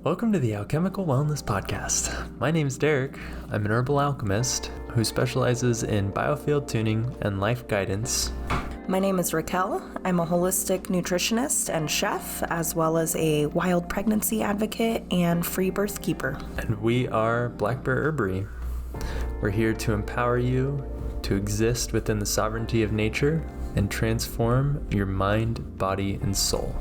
Welcome to the Alchemical Wellness Podcast. My name's Derek. I'm an herbal alchemist who specializes in biofield tuning and life guidance. My name is Raquel. I'm a holistic nutritionist and chef, as well as a wild pregnancy advocate and free birth keeper. And we are Black Bear Herbary. We're here to empower you to exist within the sovereignty of nature and transform your mind, body, and soul.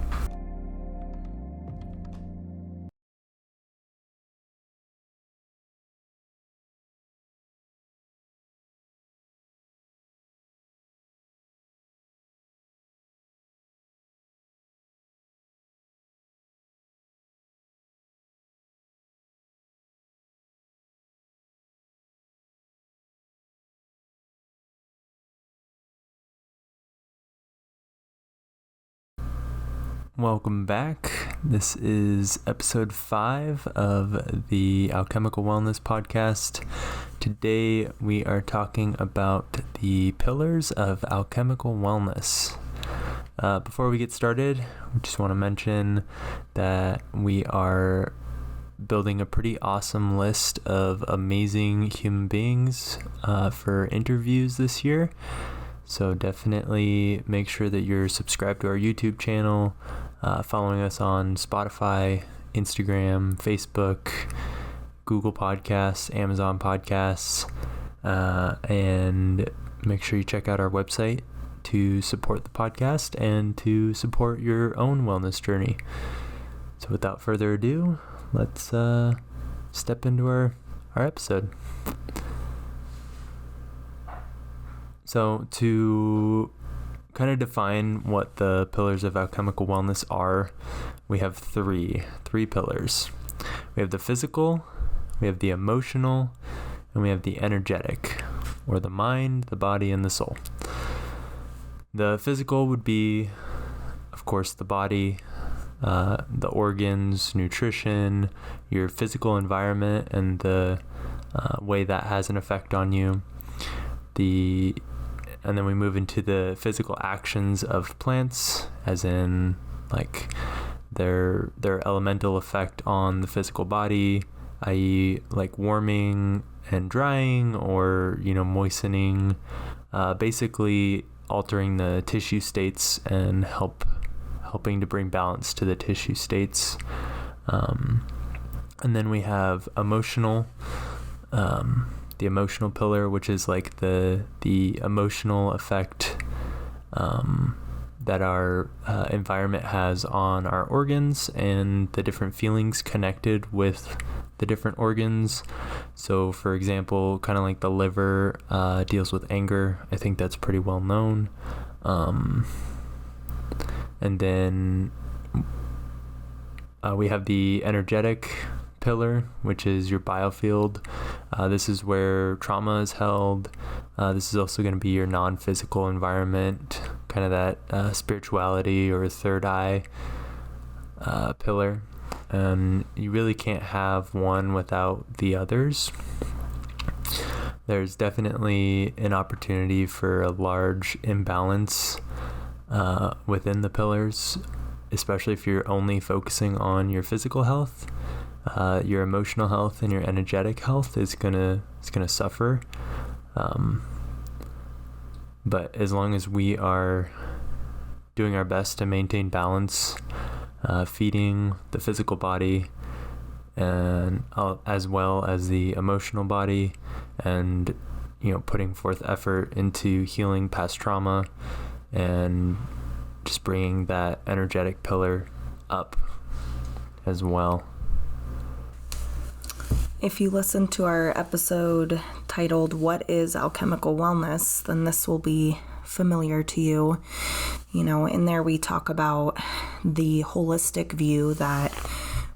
Welcome back. This is episode 5 of the Alchemical Wellness Podcast. Today we are talking about the pillars of alchemical wellness. Before we get started, we just want to mention that we are building a pretty awesome list of amazing human beings for interviews this year. So definitely make sure that you're subscribed to our YouTube channel, following us on Spotify, Instagram, Facebook, Google Podcasts, Amazon Podcasts, and make sure you check out our website to support the podcast and to support your own wellness journey. So without further ado, let's step into our episode. So to kind of define what the pillars of alchemical wellness are, we have three pillars. We have the physical, we have the emotional, and we have the energetic, or the mind, the body, and the soul. The physical would be, of course, the body, the organs, nutrition, your physical environment, and the way that has an effect on you. And then we move into the physical actions of plants, as in like their elemental effect on the physical body, i.e. like warming and drying, or moistening, basically altering the tissue states and helping to bring balance to the tissue states. And then we have emotional, the emotional pillar, which is like the emotional effect that our environment has on our organs and the different feelings connected with the different organs. So for example, kind of like the liver deals with anger. I think that's pretty well known. And then we have the energetic pillar, which is your biofield. This is where trauma is held. This is also going to be your non-physical environment, kind of that spirituality or third eye pillar. And you really can't have one without the others. There's definitely an opportunity for a large imbalance within the pillars, especially if you're only focusing on your physical health. Your emotional health and your energetic health is gonna suffer. But as long as we are doing our best to maintain balance, feeding the physical body and as well as the emotional body, and putting forth effort into healing past trauma and just bringing that energetic pillar up as well. If you listen to our episode titled "What is Alchemical Wellness?", then this will be familiar to you. In there we talk about the holistic view that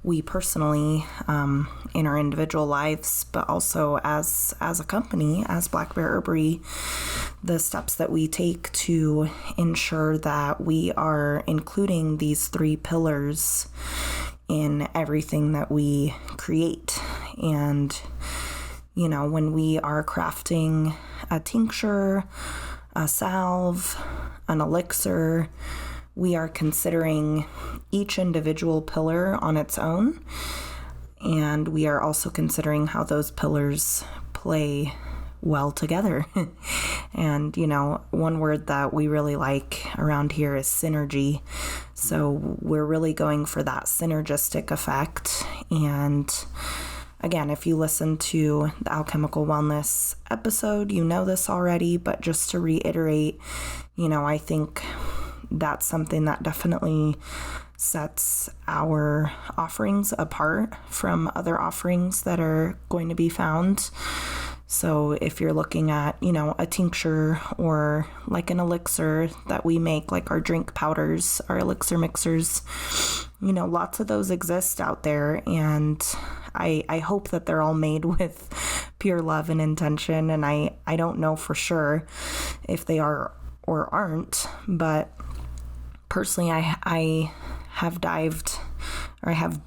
we personally, in our individual lives, but also as a company, as Black Bear Herbary, the steps that we take to ensure that we are including these 3 pillars in everything that we create. And, when we are crafting a tincture, a salve, an elixir, we are considering each individual pillar on its own, And we are also considering how those pillars play well together. And, one word that we really like around here is synergy. So we're really going for that synergistic effect. And again, if you listen to the Alchemical Wellness episode, you know this already, but just to reiterate, I think that's something that definitely sets our offerings apart from other offerings that are going to be found. So if you're looking at, a tincture or like an elixir that we make, like our drink powders, our elixir mixers, lots of those exist out there. And I hope that they're all made with pure love and intention. And I don't know for sure if they are or aren't, but personally, I have dived, or I have...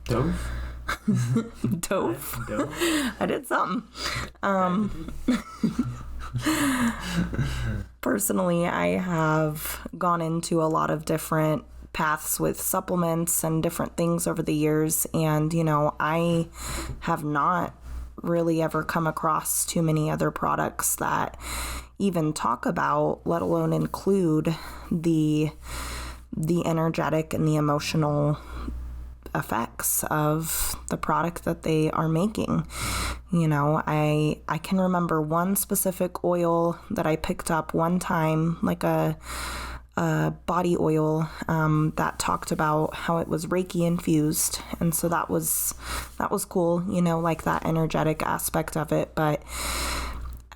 Dove? Dove. I did something. Personally, I have gone into a lot of different paths with supplements and different things over the years, and I have not really ever come across too many other products that even talk about, let alone include the energetic and the emotional effects of the product that they are making. I can remember one specific oil that I picked up one time, like a body oil that talked about how it was Reiki infused, and so that was cool, like that energetic aspect of it. But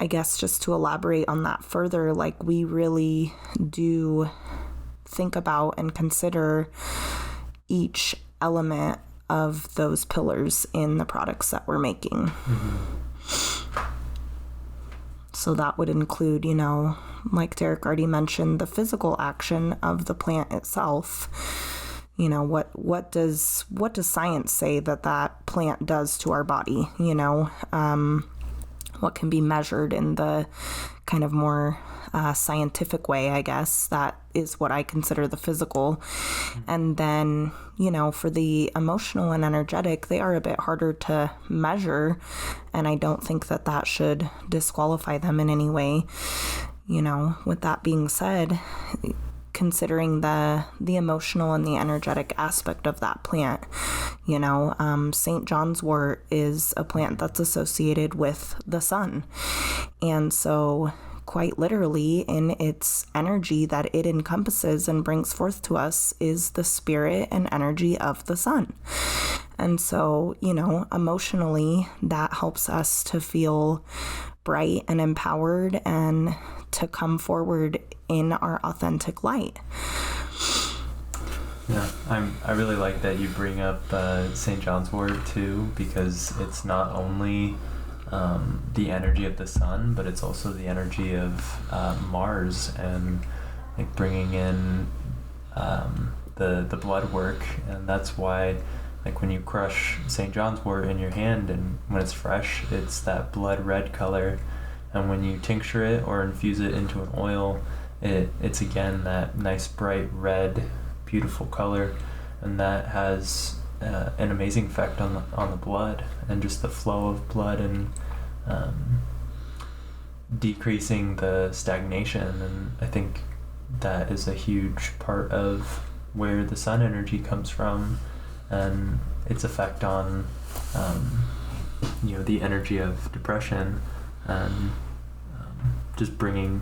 I guess just to elaborate on that further, like we really do think about and consider each element of those pillars in the products that we're making. Mm-hmm. So that would include, like Derek already mentioned, the physical action of the plant itself. What does science say that plant does to our body? What can be measured in the kind of more scientific way, I guess. That is what I consider the physical. And then, for the emotional and energetic, they are a bit harder to measure. And I don't think that should disqualify them in any way. With that being said, considering the emotional and the energetic aspect of that plant, St. John's wort is a plant that's associated with the sun. And so quite literally, in its energy that it encompasses and brings forth to us is the spirit and energy of the sun. And so, emotionally, that helps us to feel bright and empowered and to come forward in our authentic light. Yeah, I really like that you bring up St. John's wort too, because it's not only the energy of the sun, but it's also the energy of Mars, and like bringing in the blood work. And that's why, like, when you crush St. John's wort in your hand and when it's fresh, it's that blood red color, and when you tincture it or infuse it into an oil, it's again that nice bright red beautiful color, and that has an amazing effect on the blood and just the flow of blood, and decreasing the stagnation. And I think that is a huge part of where the sun energy comes from, and its effect on the energy of depression, and just bringing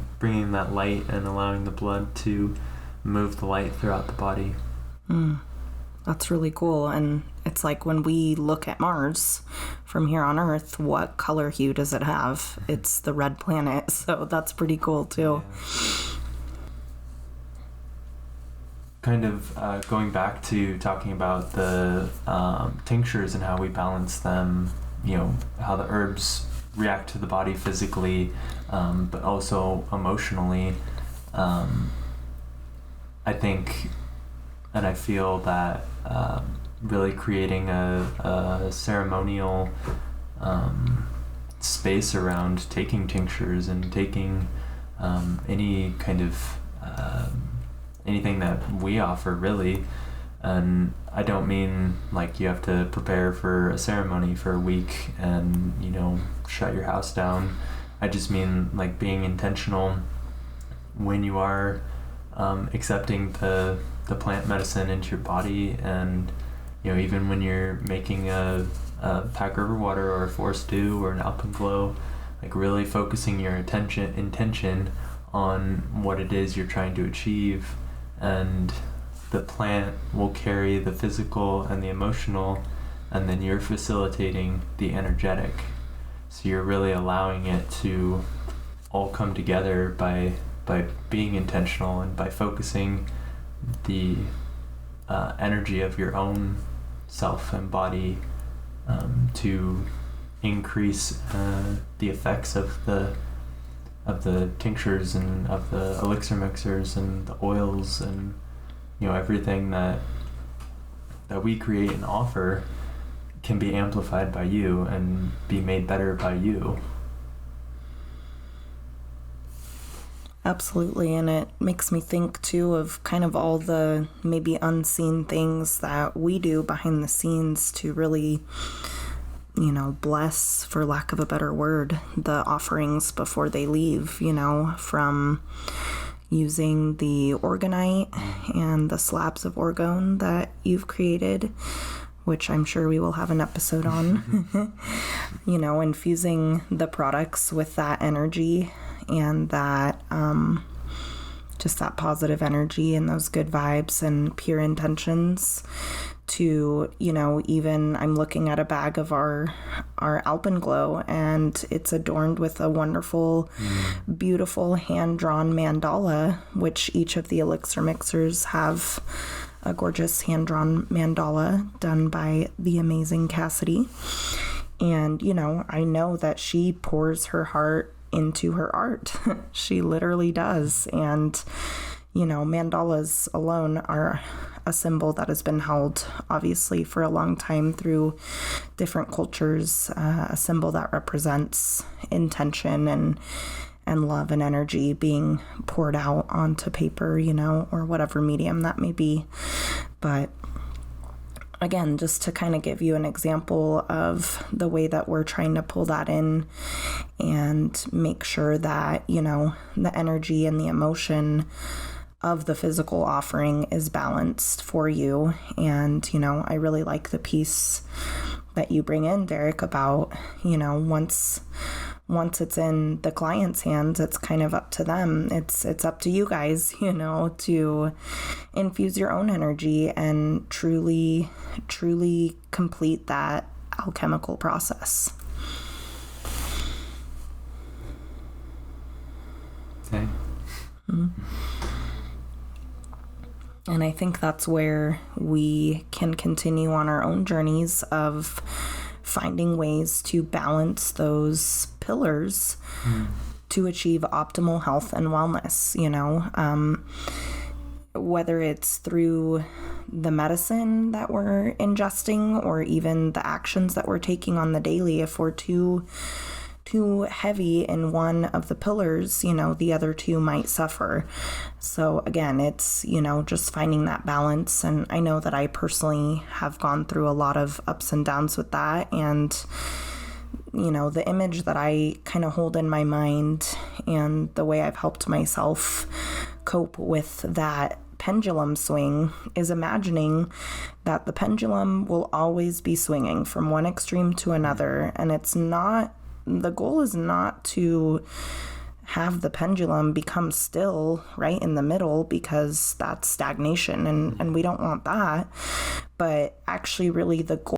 that light and allowing the blood to move the light throughout the body. That's really cool. And it's like when we look at Mars from here on Earth, what color hue does it have? It's the red planet. So that's pretty cool too. Yeah. Kind of going back to talking about the tinctures and how we balance them, how the herbs react to the body physically, but also emotionally. I think, and I feel that really creating a ceremonial space around taking tinctures and taking any kind of anything that we offer, really, And I don't mean like you have to prepare for a ceremony for a week and, shut your house down. I just mean like being intentional when you are accepting the plant medicine into your body, and even when you're making a pack river water or a forest dew or an alpenglow, like really focusing your intention on what it is you're trying to achieve, and the plant will carry the physical and the emotional, and then you're facilitating the energetic. So you're really allowing it to all come together by being intentional and by focusing the energy of your own self and body to increase the effects of the tinctures and of the elixir mixers and the oils and everything that we create and offer can be amplified by you and be made better by you. Absolutely, and it makes me think too of kind of all the maybe unseen things that we do behind the scenes to really, bless, for lack of a better word, the offerings before they leave, from using the orgonite and the slabs of orgone that you've created, which I'm sure we will have an episode on, infusing the products with that energy and that just that positive energy and those good vibes and pure intentions to, even I'm looking at a bag of our alpenglow, and it's adorned with a wonderful, beautiful hand-drawn mandala, which each of the elixir mixers have a gorgeous hand-drawn mandala done by the amazing Cassidy. And, I know that she pours her heart into her art. She literally does. And, mandalas alone are a symbol that has been held, obviously, for a long time through different cultures, a symbol that represents intention and love and energy being poured out onto paper, or whatever medium that may be. But again, just to kind of give you an example of the way that we're trying to pull that in and make sure that, the energy and the emotion of the physical offering is balanced for you. And, I really like the piece that you bring in, Derek, about, once it's in the client's hands, it's kind of up to them. It's up to you guys, to infuse your own energy and truly complete that alchemical process. Okay. Mm-hmm. And I think that's where we can continue on our own journeys of finding ways to balance those pillars to achieve optimal health and wellness, whether it's through the medicine that we're ingesting or even the actions that we're taking on the daily. If we're too heavy in one of the pillars, the other two might suffer. So again, it's, just finding that balance. And I know that I personally have gone through a lot of ups and downs with that. And, the image that I kind of hold in my mind and the way I've helped myself cope with that pendulum swing is imagining that the pendulum will always be swinging from one extreme to another. And the goal is not to have the pendulum become still right in the middle, because that's stagnation and we don't want that. But actually really the goal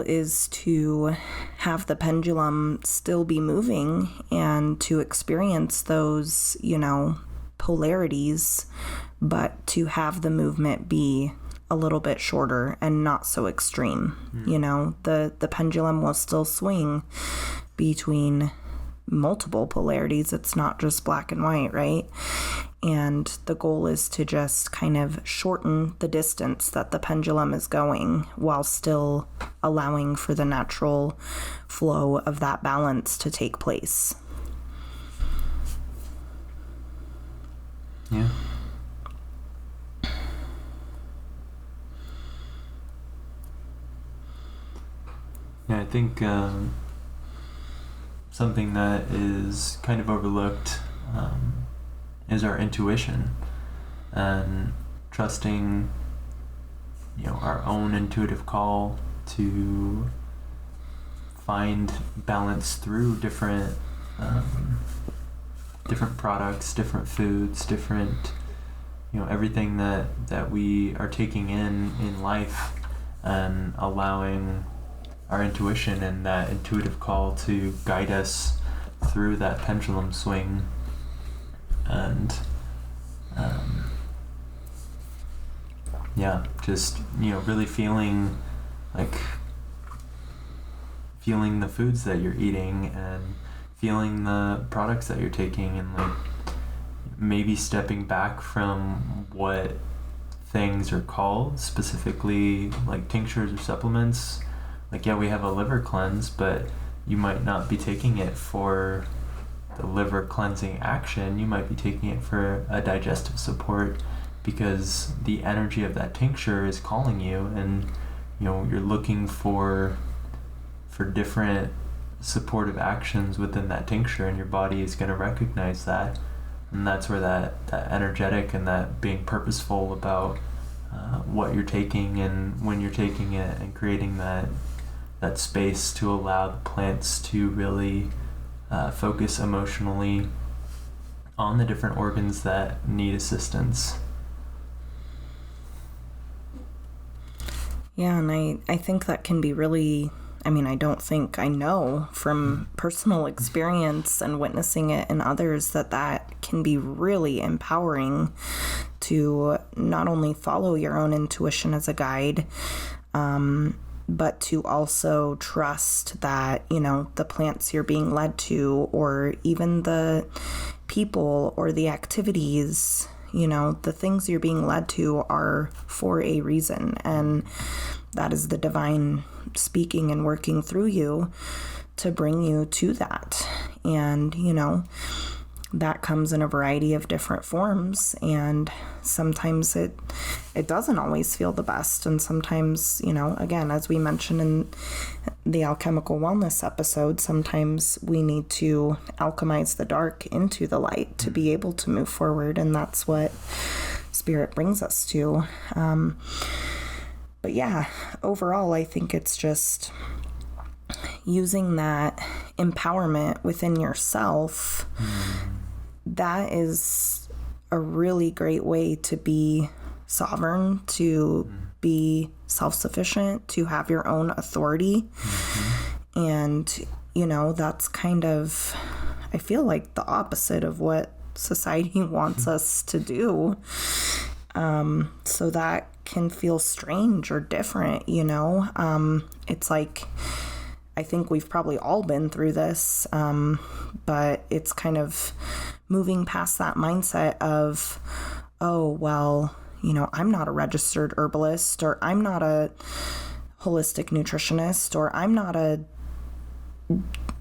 is to have the pendulum still be moving and to experience those, polarities, but to have the movement be a little bit shorter and not so extreme. The pendulum will still swing between multiple polarities. It's not just black and white, right? And the goal is to just kind of shorten the distance that the pendulum is going while still allowing for the natural flow of that balance to take place. Yeah. think something that is kind of overlooked is our intuition and trusting, our own intuitive call to find balance through different products, different foods, different, everything that we are taking in life, and allowing our intuition and that intuitive call to guide us through that pendulum swing. And just really feeling the foods that you're eating and feeling the products that you're taking, and maybe stepping back from what things are called, specifically like tinctures or supplements. We have a liver cleanse, but you might not be taking it for the liver cleansing action. You might be taking it for a digestive support, because the energy of that tincture is calling you, and you're looking for different supportive actions within that tincture, and your body is going to recognize that. And that's where that energetic and that being purposeful about what you're taking and when you're taking it, and creating that space to allow the plants to really focus emotionally on the different organs that need assistance. Yeah, and I think that can be really, I know from personal experience and witnessing it in others that can be really empowering to not only follow your own intuition as a guide, but to also trust that, the plants you're being led to, or even the people or the activities, the things you're being led to are for a reason. And that is the divine speaking and working through you to bring you to that. And, that comes in a variety of different forms, and sometimes it doesn't always feel the best. And sometimes, again, as we mentioned in the Alchemical Wellness episode, sometimes we need to alchemize the dark into the light to be able to move forward, and that's what Spirit brings us to. But yeah, overall, I think it's just using that empowerment within yourself. That is a really great way to be sovereign, to be self-sufficient, to have your own authority. And, that's kind of, I feel like, the opposite of what society wants us to do. So that can feel strange or different, it's like, I think we've probably all been through this, but it's kind of moving past that mindset of, oh, well, I'm not a registered herbalist, or I'm not a holistic nutritionist, or I'm not a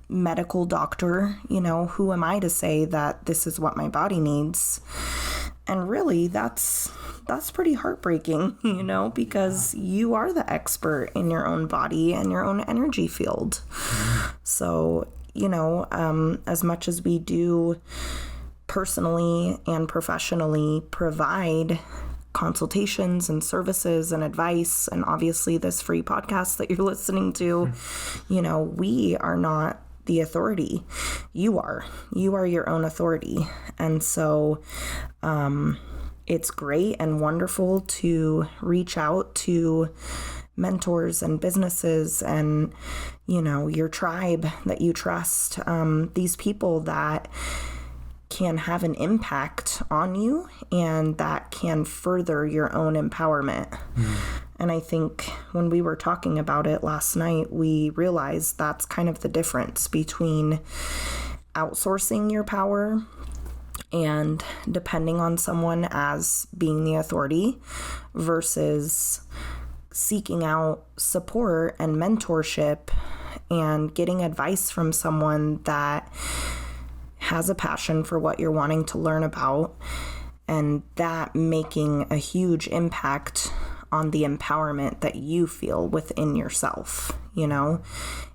medical doctor, who am I to say that this is what my body needs? And really, that's pretty heartbreaking, because you are the expert in your own body and your own energy field. So, as much as we do personally and professionally provide consultations and services and advice, and obviously this free podcast that you're listening to, we are not the authority. You are your own authority. And so, it's great and wonderful to reach out to mentors and businesses and, your tribe that you trust, these people that can have an impact on you and that can further your own empowerment. And I think when we were talking about it last night, we realized that's kind of the difference between outsourcing your power and depending on someone as being the authority versus seeking out support and mentorship and getting advice from someone that has a passion for what you're wanting to learn about, and that making a huge impact on the empowerment that you feel within yourself.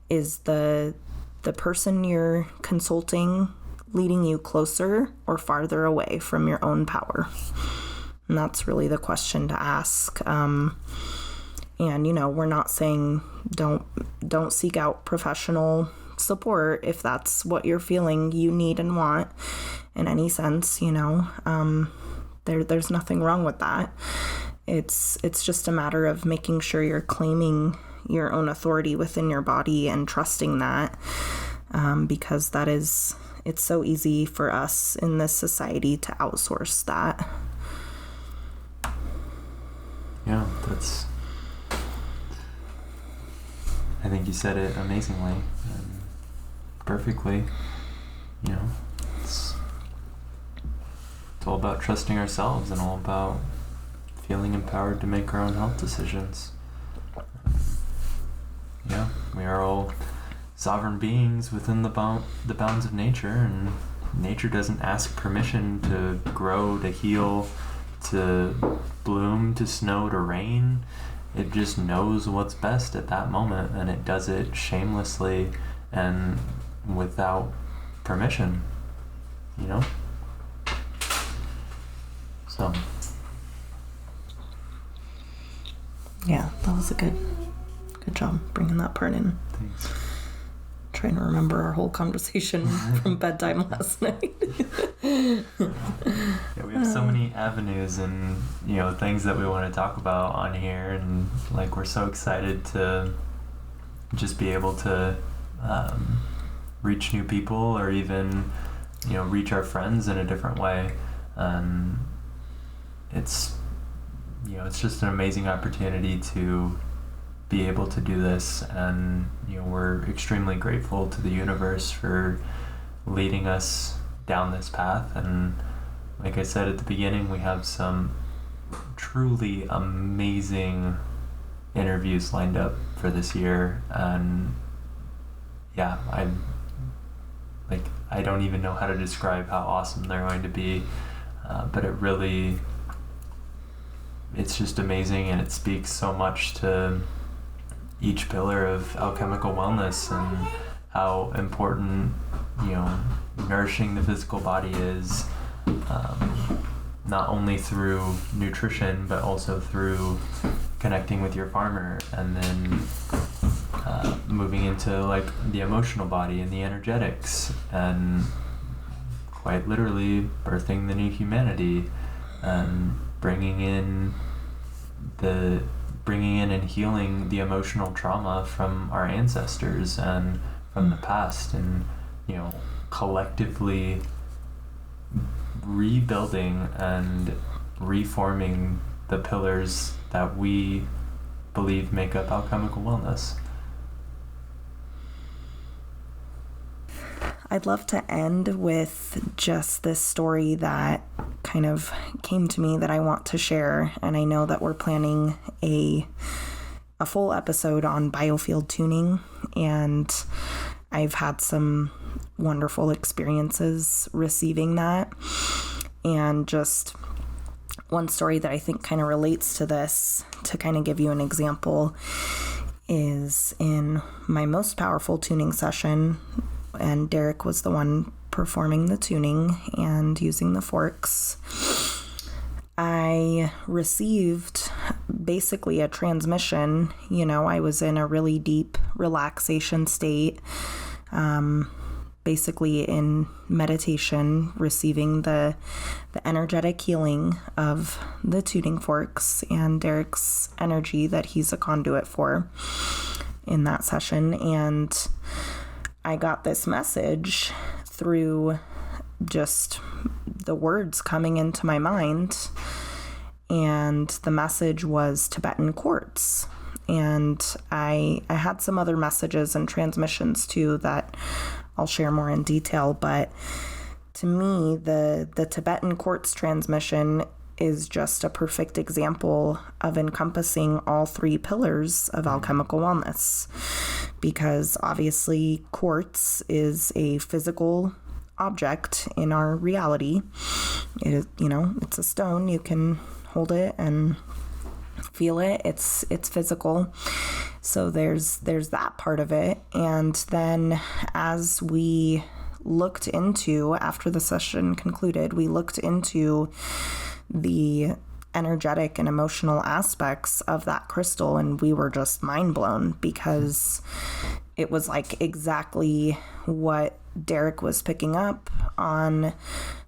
is the person you're consulting leading you closer or farther away from your own power? And that's really the question to ask. And, we're not saying don't seek out professional support if that's what you're feeling you need and want in any sense, there's nothing wrong with that. It's just a matter of making sure you're claiming your own authority within your body and trusting that, because it's so easy for us in this society to outsource that. Yeah, I think you said it amazingly and perfectly. It's all about trusting ourselves and all about feeling empowered to make our own health decisions. We are all sovereign beings within the bounds of nature, and nature doesn't ask permission to grow, to heal, to bloom, to snow, to rain. It just knows what's best at that moment, and it does it shamelessly and without permission, So. Yeah, that was a good job bringing that part in. Thanks. Trying to remember our whole conversation from bedtime last night. Yeah, we have so many avenues and things that we want to talk about on here, and we're so excited to just be able to reach new people, or even reach our friends in a different way. It's just an amazing opportunity to be able to do this, and we're extremely grateful to the universe for leading us down this path. And like I said at the beginning, we have some truly amazing interviews lined up for this year, and I don't even know how to describe how awesome they're going to be, but it's just amazing, and it speaks so much to each pillar of alchemical wellness and how important nourishing the physical body is, not only through nutrition but also through connecting with your farmer, and then moving into the emotional body and the energetics, and quite literally birthing the new humanity, and bringing in and healing the emotional trauma from our ancestors and from the past, and collectively rebuilding and reforming the pillars that we believe make up alchemical wellness. I'd love to end with just this story that kind of came to me that I want to share. And I know that we're planning a full episode on biofield tuning, and I've had some wonderful experiences receiving that. And just one story that I think kind of relates to this, to kind of give you an example, is in my most powerful tuning session, and Derek was the one performing the tuning and using the forks. I received basically a transmission. I was in a really deep relaxation state, basically in meditation, receiving the energetic healing of the tuning forks and Derek's energy that he's a conduit for in that session. And I got this message through just the words coming into my mind, and the message was Tibetan quartz. And I had some other messages and transmissions too that I'll share more in detail, but to me, the Tibetan quartz transmission is just a perfect example of encompassing all three pillars of alchemical wellness, because obviously quartz is a physical object in our reality. It is, it's a stone. You can hold it and feel it. It's physical. So there's that part of it. And then as we looked into, after the session concluded, we looked into the energetic and emotional aspects of that crystal, and we were just mind blown, because it was like exactly what Derek was picking up on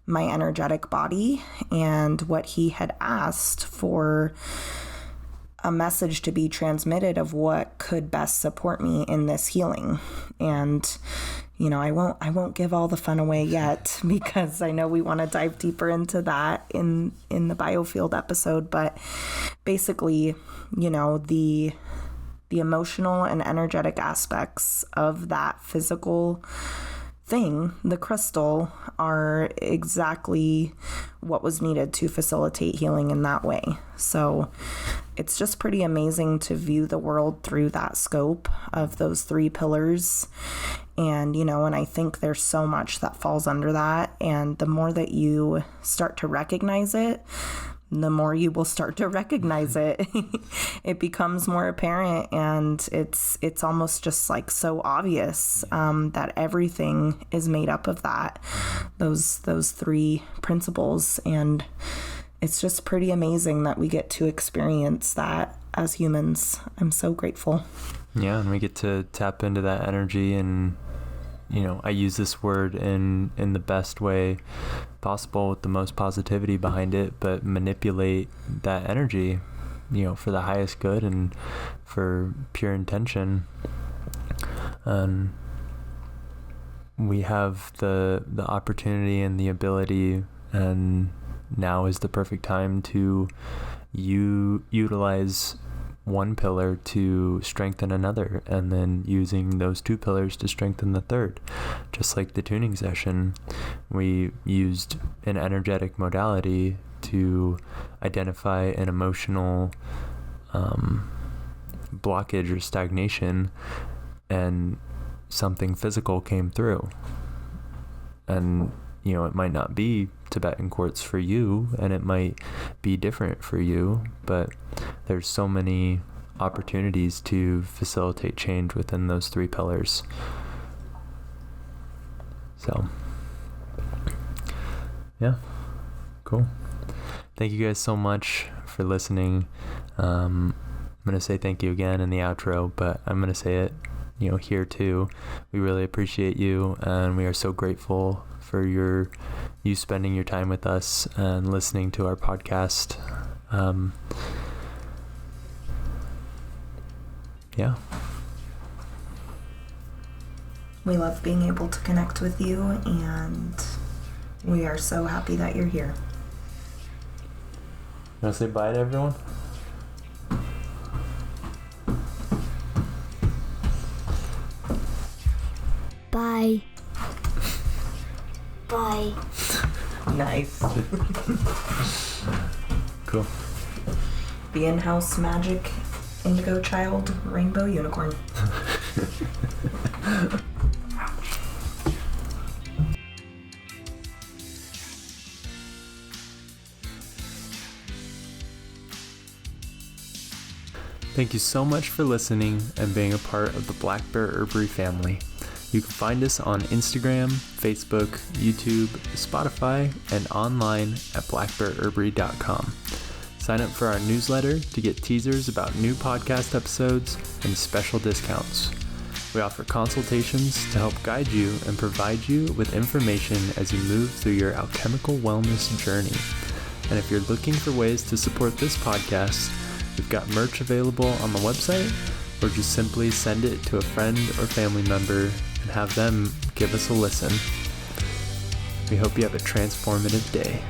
my energetic body, and what he had asked for a message to be transmitted of what could best support me in this healing. And I won't give all the fun away yet, because I know we want to dive deeper into that in the biofield episode. But basically, the emotional and energetic aspects of that physical thing, the crystal, are exactly what was needed to facilitate healing in that way. So it's just pretty amazing to view the world through that scope of those 3 pillars. And, and I think there's so much that falls under that. And the more that you start to recognize it, the more you will start to recognize it. It becomes more apparent, and it's almost just like so obvious that everything is made up of that, those 3 principles. And it's just pretty amazing that we get to experience that as humans. I'm so grateful. Yeah, and we get to tap into that energy, and I use this word in the best way possible, with the most positivity behind it, but manipulate that energy, for the highest good and for pure intention. And we have the opportunity and the ability, and now is the perfect time to utilize one pillar to strengthen another, and then using those 2 pillars to strengthen the third. Just like the tuning session, we used an energetic modality to identify an emotional blockage or stagnation, and something physical came through. And it might not be Tibetan quartz for you, and it might be different for you, but there's so many opportunities to facilitate change within those 3 pillars. So, yeah, cool. Thank you guys so much for listening. I'm going to say thank you again in the outro, but I'm going to say it, here too. We really appreciate you, and we are so grateful for you spending your time with us and listening to our podcast. Yeah. We love being able to connect with you, and we are so happy that you're here. You want to say bye to everyone? Bye. Bye. Nice. Cool. The in-house magic indigo child rainbow unicorn. Thank you so much for listening and being a part of the Black Bear Herbary family. You can find us on Instagram, Facebook, YouTube, Spotify, and online at blackbearherbary.com. Sign up for our newsletter to get teasers about new podcast episodes and special discounts. We offer consultations to help guide you and provide you with information as you move through your alchemical wellness journey. And if you're looking for ways to support this podcast, we've got merch available on the website, or just simply send it to a friend or family member and have them give us a listen. We hope you have a transformative day.